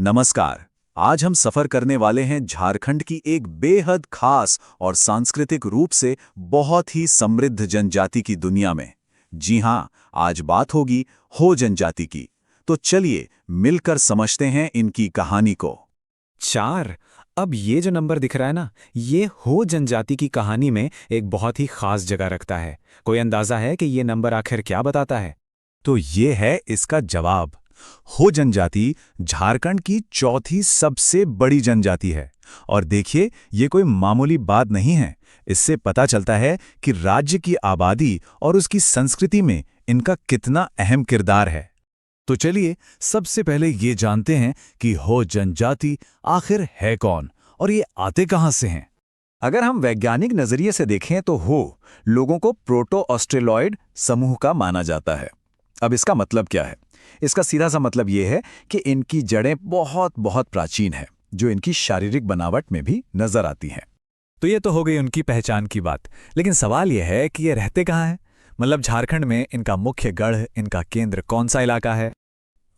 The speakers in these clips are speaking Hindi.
नमस्कार। आज हम सफर करने वाले हैं झारखंड की एक बेहद खास और सांस्कृतिक रूप से बहुत ही समृद्ध जनजाति की दुनिया में। जी हां, आज बात होगी हो जनजाति की। तो चलिए मिलकर समझते हैं इनकी कहानी को। 4। अब ये जो नंबर दिख रहा है ना, ये हो जनजाति की कहानी में एक बहुत ही खास जगह रखता है। कोई अंदाजा है कि ये नंबर आखिर क्या बताता है? तो ये है इसका जवाब। हो जनजाति झारखंड की चौथी सबसे बड़ी जनजाति है। और देखिए, ये कोई मामूली बात नहीं है। इससे पता चलता है कि राज्य की आबादी और उसकी संस्कृति में इनका कितना अहम किरदार है। तो चलिए सबसे पहले ये जानते हैं कि हो जनजाति आखिर है कौन और ये आते कहां से हैं। अगर हम वैज्ञानिक नजरिए से देखें तो हो लोगों को प्रोटो ऑस्ट्रेलॉइड समूह का माना जाता है। अब इसका मतलब क्या है? इसका सीधा सा मतलब ये है कि इनकी जड़ें बहुत बहुत प्राचीन हैं, जो इनकी शारीरिक बनावट में भी नजर आती हैं। तो ये तो हो गई उनकी पहचान की बात, लेकिन सवाल ये है कि ये रहते कहाँ हैं? मतलब झारखंड में इनका मुख्य गढ़, इनका केंद्र कौन सा इलाका है?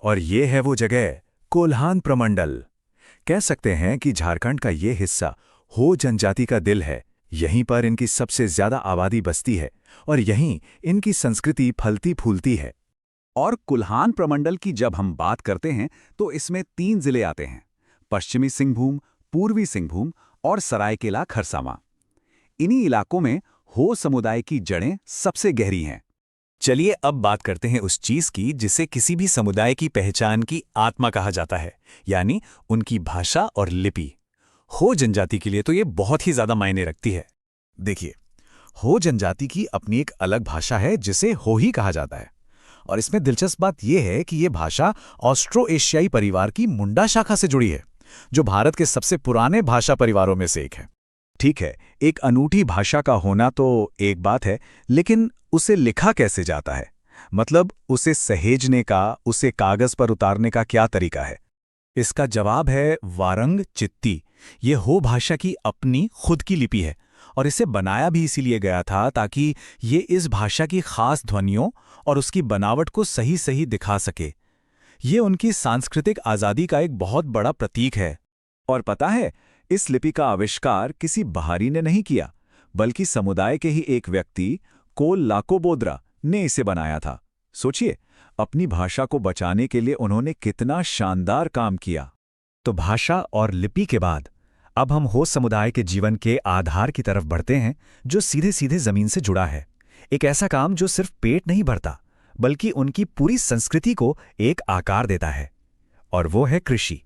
और ये है वो जगह, कोल्हान प्रमंडल। कह सकते हैं कि झारखंड का ये हिस्सा हो जनजाति का दिल है। यहीं पर इनकी सबसे ज्यादा आबादी बसती है और यहीं इनकी संस्कृति फलती फूलती है। और कुल्हान प्रमंडल की जब हम बात करते हैं तो इसमें 3 जिले आते हैं: पश्चिमी सिंहभूम, पूर्वी सिंहभूम और सरायकेला खरसावां। इन्हीं इलाकों में हो समुदाय की जड़ें सबसे गहरी हैं। चलिए अब बात करते हैं उस चीज की जिसे किसी भी समुदाय की पहचान की आत्मा कहा जाता है, यानी उनकी भाषा और लिपि। हो जनजाति के लिए तो ये बहुत ही ज्यादा मायने रखती है। देखिए, हो जनजाति की अपनी एक अलग भाषा है जिसे हो ही कहा जाता है। और इसमें दिलचस्प बात यह है कि यह भाषा ऑस्ट्रो एशियाई परिवार की मुंडा शाखा से जुड़ी है, जो भारत के सबसे पुराने भाषा परिवारों में से एक है। ठीक है, एक अनूठी भाषा का होना तो एक बात है, लेकिन उसे लिखा कैसे जाता है? मतलब उसे सहेजने का, उसे कागज पर उतारने का क्या तरीका है? इसका जवाब है वारंग चित्ती। ये हो भाषा की अपनी खुद की लिपि है और इसे बनाया भी इसीलिए गया था ताकि ये इस भाषा की खास ध्वनियों और उसकी बनावट को सही सही दिखा सके। ये उनकी सांस्कृतिक आज़ादी का एक बहुत बड़ा प्रतीक है। और पता है, इस लिपि का आविष्कार किसी बाहरी ने नहीं किया, बल्कि समुदाय के ही एक व्यक्ति कोल लाकोबोद्रा ने इसे बनाया था। सोचिए, अपनी भाषा को बचाने के लिए उन्होंने कितना शानदार काम किया। तो भाषा और लिपि के बाद अब हम हो समुदाय के जीवन के आधार की तरफ बढ़ते हैं, जो सीधे सीधे जमीन से जुड़ा है। एक ऐसा काम जो सिर्फ पेट नहीं भरता, बल्कि उनकी पूरी संस्कृति को एक आकार देता है, और वो है कृषि।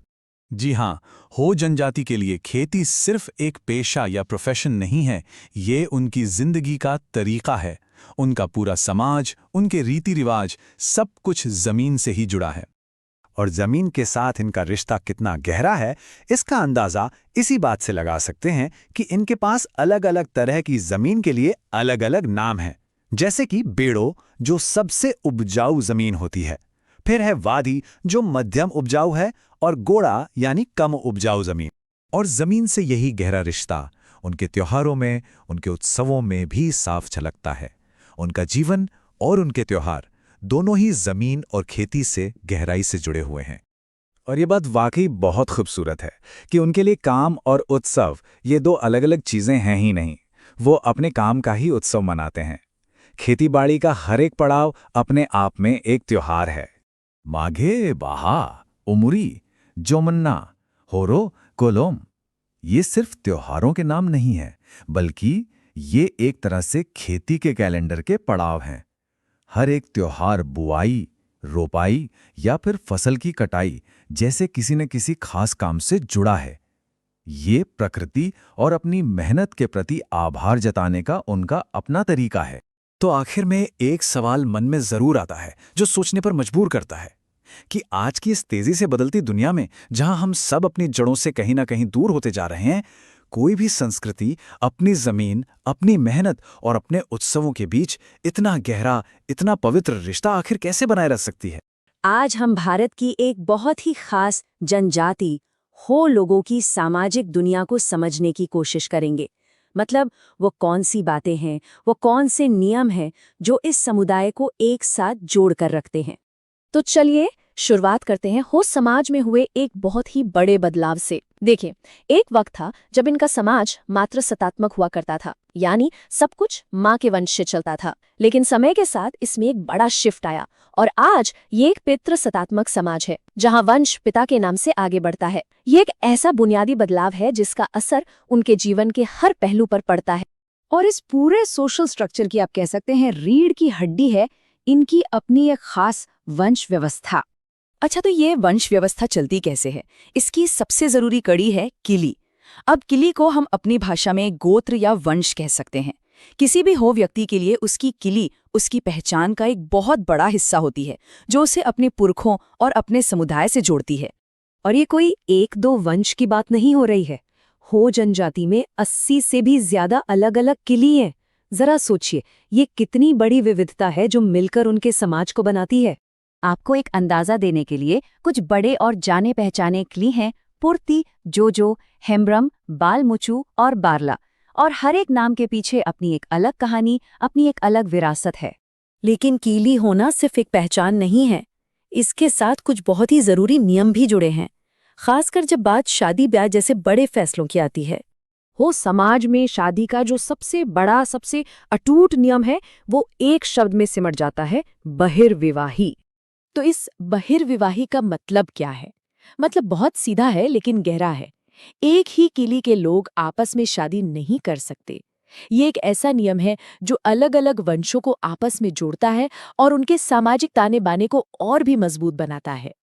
जी हां, हो जनजाति के लिए खेती सिर्फ एक पेशा या प्रोफेशन नहीं है, ये उनकी जिंदगी का तरीका है। उनका पूरा समाज, उनके रीति रिवाज, सब कुछ जमीन से ही जुड़ा है। और जमीन के साथ इनका रिश्ता कितना गहरा है, इसका अंदाजा इसी बात से लगा सकते हैं कि इनके पास अलग अलग तरह की जमीन के लिए अलग अलग नाम हैं। जैसे कि बेड़ो, जो सबसे उपजाऊ जमीन होती है, फिर है वादी, जो मध्यम उपजाऊ है, और गोड़ा यानी कम उपजाऊ जमीन। और जमीन से यही गहरा रिश्ता उनके त्योहारों में, उनके उत्सवों में भी साफ झलकता है। उनका जीवन और उनके त्योहार दोनों ही जमीन और खेती से गहराई से जुड़े हुए हैं। और ये बात वाकई बहुत खूबसूरत है कि उनके लिए काम और उत्सव ये 2 अलग अलग चीजें हैं ही नहीं। वो अपने काम का ही उत्सव मनाते हैं। खेतीबाड़ी का हर एक पड़ाव अपने आप में एक त्योहार है। माघे बाहा, उमुरी, जोमन्ना, होरो, कोलोम, ये सिर्फ त्योहारों के नाम नहीं हैं, बल्कि ये एक तरह से खेती के कैलेंडर के पड़ाव हैं। हर एक त्योहार बुआई, रोपाई या फिर फसल की कटाई जैसे किसी न किसी खास काम से जुड़ा है। ये प्रकृति और अपनी मेहनत के प्रति आभार जताने का उनका अपना तरीका है। तो आखिर में एक सवाल मन में जरूर आता है, जो सोचने पर मजबूर करता है कि आज की इस तेजी से बदलती दुनिया में, जहां हम सब अपनी जड़ों से कहीं ना कहीं दूर होते जा रहे हैं, कोई भी संस्कृति अपनी जमीन, अपनी मेहनत और अपने उत्सवों के बीच इतना गहरा, इतना पवित्र रिश्ता आखिर कैसे बनाए रख सकती है? आज हम भारत की एक बहुत ही खास जनजाति हो लोगों की सामाजिक दुनिया को समझने की कोशिश करेंगे। मतलब वो कौन सी बातें हैं, वो कौन से नियम हैं जो इस समुदाय को एक साथ जोड़ कर रखते हैं। तो चलिए शुरुआत करते हैं हो समाज में हुए एक बहुत ही बड़े बदलाव से। देखिए, एक वक्त था जब इनका समाज मात्र सत्तात्मक हुआ करता था, यानी सब कुछ माँ के वंश से चलता था। लेकिन समय के साथ इसमें एक बड़ा शिफ्ट आया और आज ये एक पितृ सत्तात्मक समाज है, जहाँ वंश पिता के नाम से आगे बढ़ता है। ये एक ऐसा बुनियादी बदलाव है जिसका असर उनके जीवन के हर पहलू पर पड़ता है। और इस पूरे सोशल स्ट्रक्चर की आप कह सकते हैं रीढ़ की हड्डी है इनकी अपनी एक खास वंश व्यवस्था। अच्छा, तो ये वंश व्यवस्था चलती कैसे है? इसकी सबसे जरूरी कड़ी है किली। अब किली को हम अपनी भाषा में गोत्र या वंश कह सकते हैं। किसी भी हो व्यक्ति के लिए उसकी किली उसकी पहचान का एक बहुत बड़ा हिस्सा होती है, जो उसे अपने पुरखों और अपने समुदाय से जोड़ती है। और ये कोई एक दो वंश की बात नहीं हो रही है। हो जनजाति में 80 से भी ज्यादा अलग अलग किली हैं। जरा सोचिए, ये कितनी बड़ी विविधता है जो मिलकर उनके समाज को बनाती है। आपको एक अंदाजा देने के लिए कुछ बड़े और जाने पहचाने किली हैं पुर्ती, जोजो, हेम्ब्रम, बालमुचू और बारला। और हर एक नाम के पीछे अपनी एक अलग कहानी, अपनी एक अलग विरासत है। लेकिन कीली होना सिर्फ एक पहचान नहीं है, इसके साथ कुछ बहुत ही जरूरी नियम भी जुड़े हैं, खासकर जब बात शादी ब्याह जैसे बड़े फैसलों की आती है। हो समाज में शादी का जो सबसे बड़ा, सबसे अटूट नियम है, वो एक शब्द में सिमट जाता है, बहिर्विवाही। तो इस बहिर्विवाही का मतलब क्या है? मतलब बहुत सीधा है लेकिन गहरा है। एक ही किली के लोग आपस में शादी नहीं कर सकते। ये एक ऐसा नियम है जो अलग अलग वंशों को आपस में जोड़ता है और उनके सामाजिक ताने बाने को और भी मजबूत बनाता है।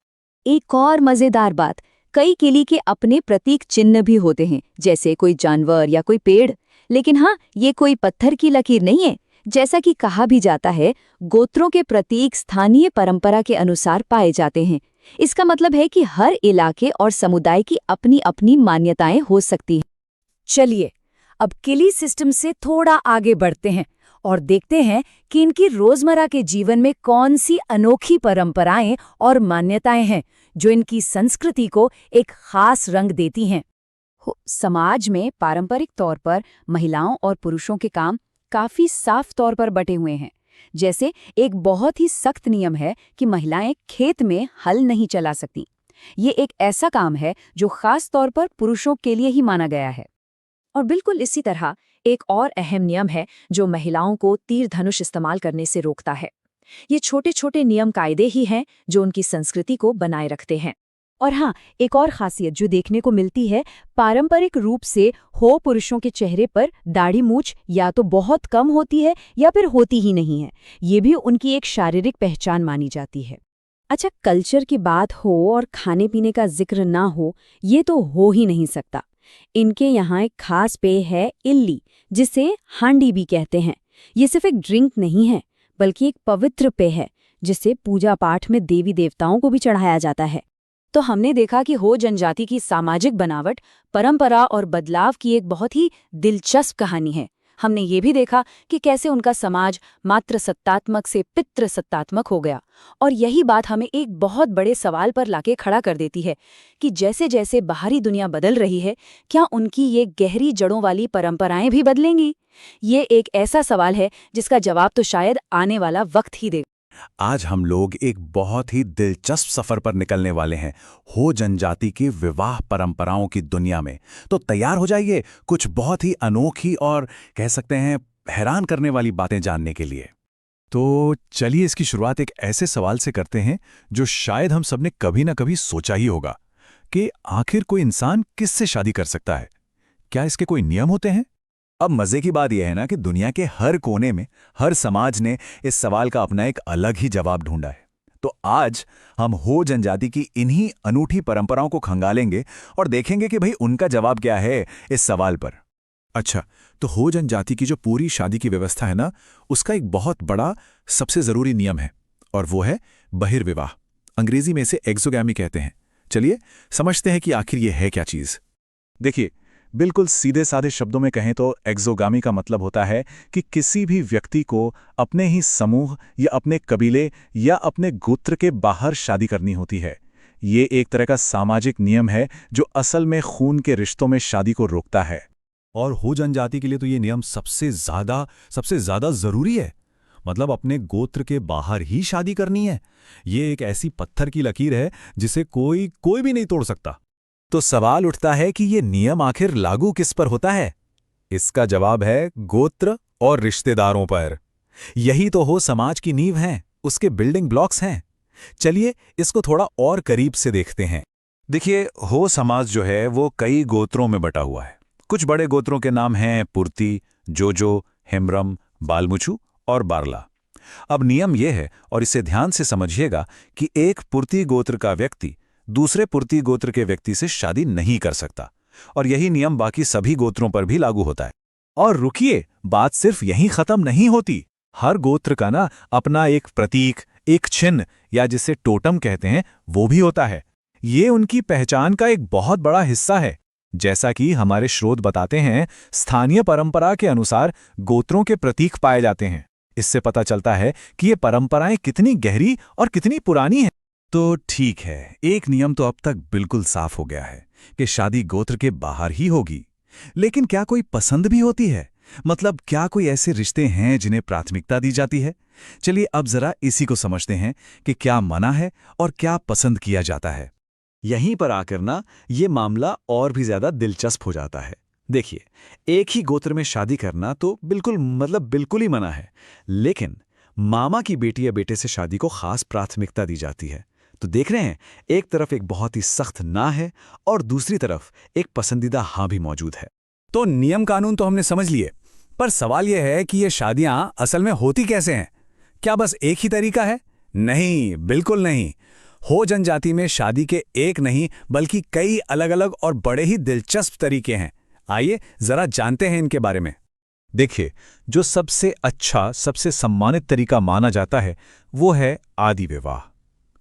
एक और मजेदार बात, कई किली के अपने प्रतीक चिन्ह भी होते हैं, जैसे कोई जानवर या कोई पेड़। लेकिन हाँ, ये कोई पत्थर की लकीर नहीं है। जैसा कि कहा भी जाता है, गोत्रों के प्रतीक स्थानीय परंपरा के अनुसार पाए जाते हैं। इसका मतलब है कि हर इलाके और समुदाय की अपनी अपनी मान्यताएं हो सकती हैं। चलिए, अब किली सिस्टम से थोड़ा आगे बढ़ते हैं और देखते हैं कि इनकी रोजमर्रा के जीवन में कौन सी अनोखी परंपराएं और मान्यताएं हैं जो इनकी संस्कृति को एक खास रंग देती हैं। समाज में पारंपरिक तौर पर महिलाओं और पुरुषों के काम काफी साफ तौर पर बटे हुए हैं। जैसे एक बहुत ही सख्त नियम है कि महिलाएं खेत में हल नहीं चला सकती। ये एक ऐसा काम है जो खास तौर पर पुरुषों के लिए ही माना गया है। और बिल्कुल इसी तरह एक और अहम नियम है जो महिलाओं को तीर धनुष इस्तेमाल करने से रोकता है। ये छोटे छोटे नियम कायदे ही हैं जो उनकी संस्कृति को बनाए रखते हैं। और हाँ, एक और खासियत जो देखने को मिलती है, पारंपरिक रूप से हो पुरुषों के चेहरे पर दाढ़ी मूछ या तो बहुत कम होती है या फिर होती ही नहीं है। ये भी उनकी एक शारीरिक पहचान मानी जाती है। अच्छा, कल्चर की बात हो और खाने पीने का जिक्र ना हो, ये तो हो ही नहीं सकता। इनके यहाँ एक खास पेय है इल्ली, जिसे हांडी भी कहते हैं। ये सिर्फ एक ड्रिंक नहीं है, बल्कि एक पवित्र पेय है जिसे पूजा पाठ में देवी देवताओं को भी चढ़ाया जाता है। तो हमने देखा कि हो जनजाति की सामाजिक बनावट, परंपरा और बदलाव की एक बहुत ही दिलचस्प कहानी है। हमने ये भी देखा कि कैसे उनका समाज मात्र सत्तात्मक से पितृ सत्तात्मक हो गया। और यही बात हमें एक बहुत बड़े सवाल पर लाके खड़ा कर देती है कि जैसे जैसे बाहरी दुनिया बदल रही है, क्या उनकी ये गहरी जड़ों वाली परंपराएं भी बदलेंगी? ये एक ऐसा सवाल है जिसका जवाब तो शायद आने वाला वक्त ही देगा। आज हम लोग एक बहुत ही दिलचस्प सफर पर निकलने वाले हैं, हो जनजाति की विवाह परंपराओं की दुनिया में। तो तैयार हो जाइए कुछ बहुत ही अनोखी और कह सकते हैं हैरान करने वाली बातें जानने के लिए। तो चलिए इसकी शुरुआत एक ऐसे सवाल से करते हैं जो शायद हम सबने कभी ना कभी सोचा ही होगा कि आखिर कोई इंसान किससे शादी कर सकता है? क्या इसके कोई नियम होते हैं? अब मजे की बात यह है ना कि दुनिया के हर कोने में हर समाज ने इस सवाल का अपना एक अलग ही जवाब ढूंढा है। तो आज हम हो जनजाति की इन्हीं अनूठी परंपराओं को खंगालेंगे और देखेंगे कि भाई उनका जवाब क्या है इस सवाल पर। अच्छा, तो हो जनजाति की जो पूरी शादी की व्यवस्था है ना, उसका एक बहुत बड़ा सबसे जरूरी नियम है और वो है बहिर्विवाह। अंग्रेजी में इसे एक्सोगैमी कहते हैं। चलिए समझते हैं कि आखिर ये है क्या चीज। देखिए, बिल्कुल सीधे साधे शब्दों में कहें तो एक्सोगामी का मतलब होता है कि किसी भी व्यक्ति को अपने ही समूह या अपने कबीले या अपने गोत्र के बाहर शादी करनी होती है। ये एक तरह का सामाजिक नियम है जो असल में खून के रिश्तों में शादी को रोकता है। और हो जनजाति के लिए तो ये नियम सबसे ज्यादा जरूरी है। मतलब अपने गोत्र के बाहर ही शादी करनी है। ये एक ऐसी पत्थर की लकीर है जिसे कोई भी नहीं तोड़ सकता। तो सवाल उठता है कि ये नियम आखिर लागू किस पर होता है? इसका जवाब है गोत्र और रिश्तेदारों पर। यही तो हो समाज की नींव हैं, उसके बिल्डिंग ब्लॉक्स हैं। चलिए इसको थोड़ा और करीब से देखते हैं। देखिए, हो समाज जो है वो कई गोत्रों में बटा हुआ है। कुछ बड़े गोत्रों के नाम हैं पुर्ती, जोजो, हेम्ब्रम, बालमुचू और बारला। अब नियम यह है, और इसे ध्यान से समझिएगा, कि एक पुर्ती गोत्र का व्यक्ति दूसरे पुर्ती गोत्र के व्यक्ति से शादी नहीं कर सकता, और यही नियम बाकी सभी गोत्रों पर भी लागू होता है। और रुकिए, बात सिर्फ यहीं खत्म नहीं होती। हर गोत्र का ना अपना एक प्रतीक, एक चिन्ह या जिसे टोटम कहते हैं, वो भी होता है। ये उनकी पहचान का एक बहुत बड़ा हिस्सा है। जैसा कि हमारे स्रोत बताते हैं, स्थानीय परंपरा के अनुसार गोत्रों के प्रतीक पाए जाते हैं। इससे पता चलता है कि ये परंपराएं कितनी गहरी और कितनी पुरानी हैं। तो ठीक है, एक नियम तो अब तक बिल्कुल साफ हो गया है कि शादी गोत्र के बाहर ही होगी। लेकिन क्या कोई पसंद भी होती है? मतलब क्या कोई ऐसे रिश्ते हैं जिन्हें प्राथमिकता दी जाती है? चलिए अब जरा इसी को समझते हैं कि क्या मना है और क्या पसंद किया जाता है। यहीं पर आकर ना ये मामला और भी ज्यादा दिलचस्प हो जाता है। देखिए, एक ही गोत्र में शादी करना तो बिल्कुल ही मना है, लेकिन मामा की बेटी या बेटे से शादी को खास प्राथमिकता दी जाती है। तो देख रहे हैं, एक तरफ एक बहुत ही सख्त ना है और दूसरी तरफ एक पसंदीदा हाँ भी मौजूद है। तो नियम कानून तो हमने समझ लिए, पर सवाल यह है कि ये शादियां असल में होती कैसे हैं? क्या बस एक ही तरीका है? नहीं, बिल्कुल नहीं। हो जनजाति में शादी के एक नहीं बल्कि कई अलग अलग और बड़े ही दिलचस्प तरीके हैं। आइए जरा जानते हैं इनके बारे में। देखिए, जो सबसे अच्छा, सबसे सम्मानित तरीका माना जाता है वो है आदि विवाह।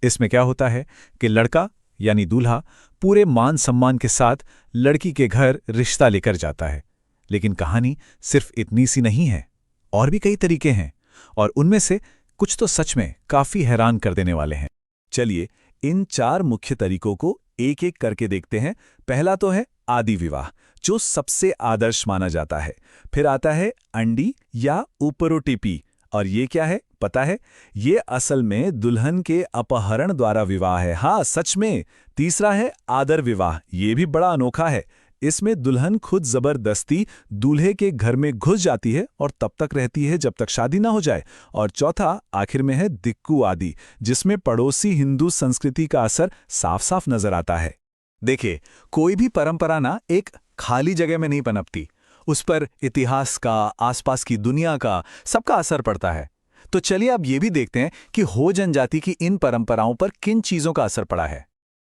इसमें क्या होता है कि लड़का यानी दूल्हा पूरे मान सम्मान के साथ लड़की के घर रिश्ता लेकर जाता है। लेकिन कहानी सिर्फ इतनी सी नहीं है, और भी कई तरीके हैं, और उनमें से कुछ तो सच में काफी हैरान कर देने वाले हैं। चलिए इन 4 मुख्य तरीकों को एक एक करके देखते हैं। पहला तो है आदि विवाह, जो सबसे आदर्श माना जाता है। फिर आता है अंडी या ऊपरोटिपी, और ये क्या है पता है? ये असल में दुल्हन के अपहरण द्वारा विवाह है। हाँ, सच में। तीसरा है आदर विवाह, ये भी बड़ा अनोखा है। इसमें दुल्हन खुद जबरदस्ती दूल्हे के घर में घुस जाती है और तब तक रहती है जब तक शादी ना हो जाए। और चौथा आखिर में है दिक्कू आदि, जिसमें पड़ोसी हिंदू संस्कृति का असर साफ साफ नजर आता है। देखिए, कोई भी परंपरा ना एक खाली जगह में नहीं पनपती। उस पर इतिहास का, आसपास की दुनिया का, सबका असर पड़ता है। तो चलिए अब ये भी देखते हैं कि हो जनजाति की इन परंपराओं पर किन चीजों का असर पड़ा है।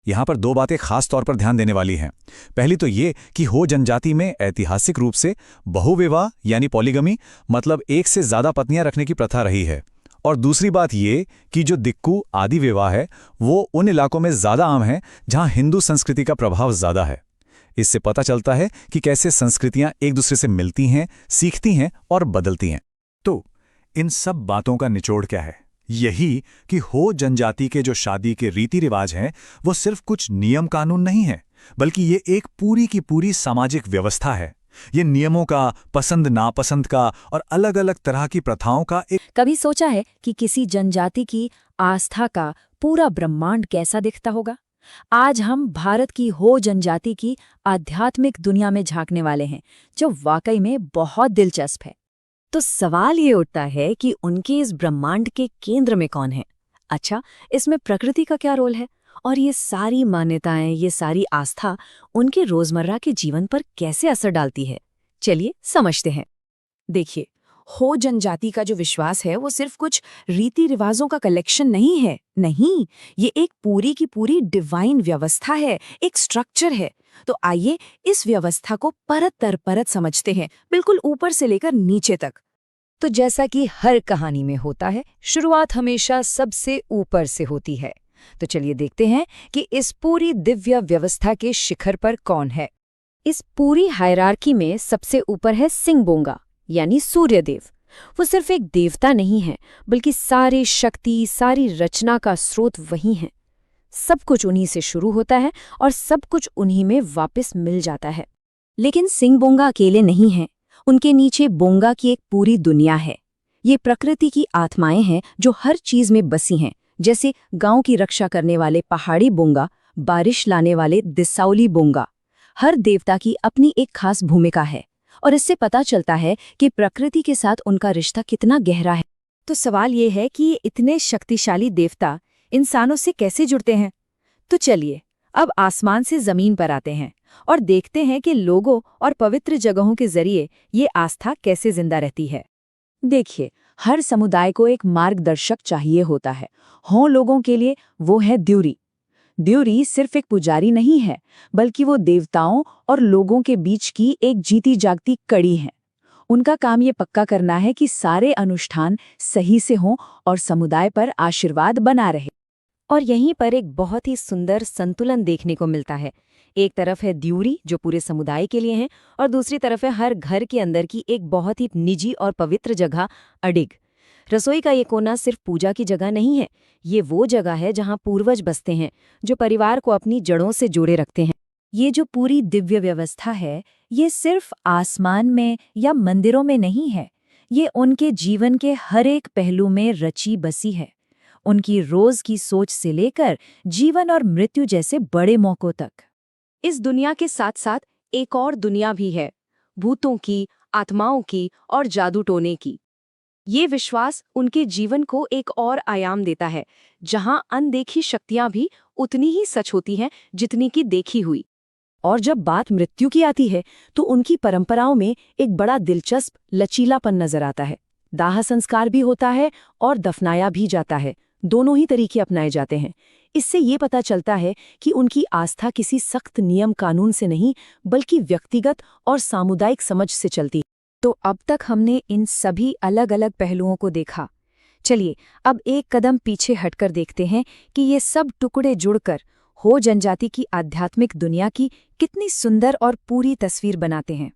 यहां पर 2 बातें खास तौर पर ध्यान देने वाली हैं। पहली तो ये कि हो जनजाति में ऐतिहासिक रूप से बहुविवाह यानी पॉलीगमी, मतलब एक से ज्यादा पत्नियां रखने की प्रथा रही है। और दूसरी बात ये कि जो दिक्कू आदि विवाह है वो उन इलाकों में ज्यादा आम है जहां हिंदू संस्कृति का प्रभाव ज्यादा है। इससे पता चलता है कि कैसे संस्कृतियां एक दूसरे से मिलती हैं, सीखती हैं और बदलती हैं। तो इन सब बातों का निचोड़ क्या है? यही कि हो जनजाति के जो शादी के रीति रिवाज हैं वो सिर्फ कुछ नियम कानून नहीं है, बल्कि ये एक पूरी की पूरी सामाजिक व्यवस्था है। ये नियमों का, पसंद नापसंद का और अलग अलग तरह की प्रथाओं का एक। कभी सोचा है कि किसी जनजाति की आस्था का पूरा ब्रह्मांड कैसा दिखता होगा? आज हम भारत की हो जनजाति की आध्यात्मिक दुनिया में झांकने वाले हैं, जो वाकई में बहुत दिलचस्प है। तो सवाल ये उठता है कि उनके इस ब्रह्मांड के केंद्र में कौन है? अच्छा, इसमें प्रकृति का क्या रोल है? और ये सारी मान्यताएं, ये सारी आस्था उनके रोजमर्रा के जीवन पर कैसे असर डालती है? चलिए समझते हैं। देखिए, हो जनजाति का जो विश्वास है वो सिर्फ कुछ रीति रिवाजों का कलेक्शन नहीं है। नहीं, ये एक पूरी की पूरी डिवाइन व्यवस्था है, एक स्ट्रक्चर है। तो आइए इस व्यवस्था को परत दर परत समझते हैं, बिल्कुल ऊपर से लेकर नीचे तक। तो जैसा कि हर कहानी में होता है, शुरुआत हमेशा सबसे ऊपर से होती है। तो चलिए देखते हैं कि इस पूरी दिव्य व्यवस्था के शिखर पर कौन है। इस पूरी हायरार्की में सबसे ऊपर है सिंहबोंगा यानी सूर्यदेव। वो सिर्फ एक देवता नहीं है, बल्कि सारी शक्ति, सारी रचना का स्रोत वही है। सब कुछ उन्हीं से शुरू होता है और सब कुछ उन्हीं में वापस मिल जाता है। लेकिन सिंहबोंगा अकेले नहीं हैं, उनके नीचे बोंगा की एक पूरी दुनिया है। ये प्रकृति की आत्माएं हैं जो हर चीज में बसी हैं, जैसे गांव की रक्षा करने वाले पहाड़ी बोंगा, बारिश लाने वाले दिसाउली बोंगा। हर देवता की अपनी एक खास भूमिका है और इससे पता चलता है कि प्रकृति के साथ उनका रिश्ता कितना गहरा है। तो सवाल ये है कि ये इतने शक्तिशाली देवता इंसानों से कैसे जुड़ते हैं? तो चलिए अब आसमान से जमीन पर आते हैं और देखते हैं कि लोगों और पवित्र जगहों के जरिए ये आस्था कैसे जिंदा रहती है। देखिए, हर समुदाय को एक मार्गदर्शक चाहिए होता है। लोगों के लिए वो है द्यूरी। द्यूरी सिर्फ एक पुजारी नहीं है, बल्कि वो देवताओं और लोगों के बीच की एक जीती जागती कड़ी है। उनका काम ये पक्का करना है कि सारे अनुष्ठान सही से हों और समुदाय पर आशीर्वाद बना रहे। और यहीं पर एक बहुत ही सुंदर संतुलन देखने को मिलता है। एक तरफ है द्यूरी जो पूरे समुदाय के लिए है, और दूसरी तरफ है हर घर के अंदर की एक बहुत ही निजी और पवित्र जगह, अडिग। रसोई का ये कोना सिर्फ पूजा की जगह नहीं है, ये वो जगह है जहाँ पूर्वज बसते हैं, जो परिवार को अपनी जड़ों से जोड़े रखते हैं। ये जो पूरी दिव्य व्यवस्था है, ये सिर्फ आसमान में या मंदिरों में नहीं है, ये उनके जीवन के हर एक पहलू में रची बसी है। उनकी रोज की सोच से लेकर जीवन और मृत्यु जैसे बड़े मौकों तक। इस दुनिया के साथ साथ एक और दुनिया भी है, भूतों की, आत्माओं की और जादू टोने की। ये विश्वास उनके जीवन को एक और आयाम देता है, जहां अनदेखी शक्तियां भी उतनी ही सच होती हैं जितनी की देखी हुई। और जब बात मृत्यु की आती है, तो उनकी परंपराओं में एक बड़ा दिलचस्प लचीलापन नजर आता है। दाह संस्कार भी होता है और दफनाया भी जाता है, दोनों ही तरीके अपनाए जाते हैं। इससे ये पता चलता है कि उनकी आस्था किसी सख्त नियम कानून से नहीं, बल्कि व्यक्तिगत और सामुदायिक समझ से चलती है। तो अब तक हमने इन सभी अलग अलग पहलुओं को देखा। चलिए अब एक कदम पीछे हटकर देखते हैं कि ये सब टुकड़े जुड़कर हो जनजाति की आध्यात्मिक दुनिया की कितनी सुंदर और पूरी तस्वीर बनाते हैं।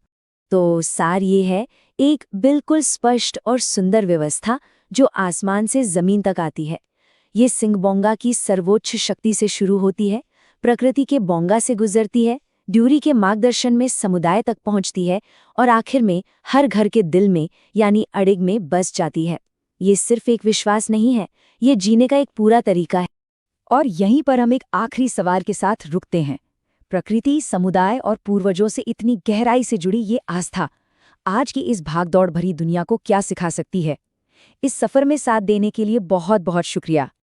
तो सार ये है, एक बिल्कुल स्पष्ट और सुंदर व्यवस्था जो आसमान से जमीन तक आती है। ये सिंह बोंगा की सर्वोच्च शक्ति से शुरू होती है, प्रकृति के बोंगा से गुजरती है, ड्यूरी के मार्गदर्शन में समुदाय तक पहुंचती है और आखिर में हर घर के दिल में यानी अडिग में बस जाती है। ये सिर्फ एक विश्वास नहीं है, ये जीने का एक पूरा तरीका है। और यहीं पर हम एक आखिरी सवाल के साथ रुकते हैं। प्रकृति, समुदाय और पूर्वजों से इतनी गहराई से जुड़ी ये आस्था आज की इस भागदौड़ भरी दुनिया को क्या सिखा सकती है? इस सफर में साथ देने के लिए बहुत बहुत शुक्रिया।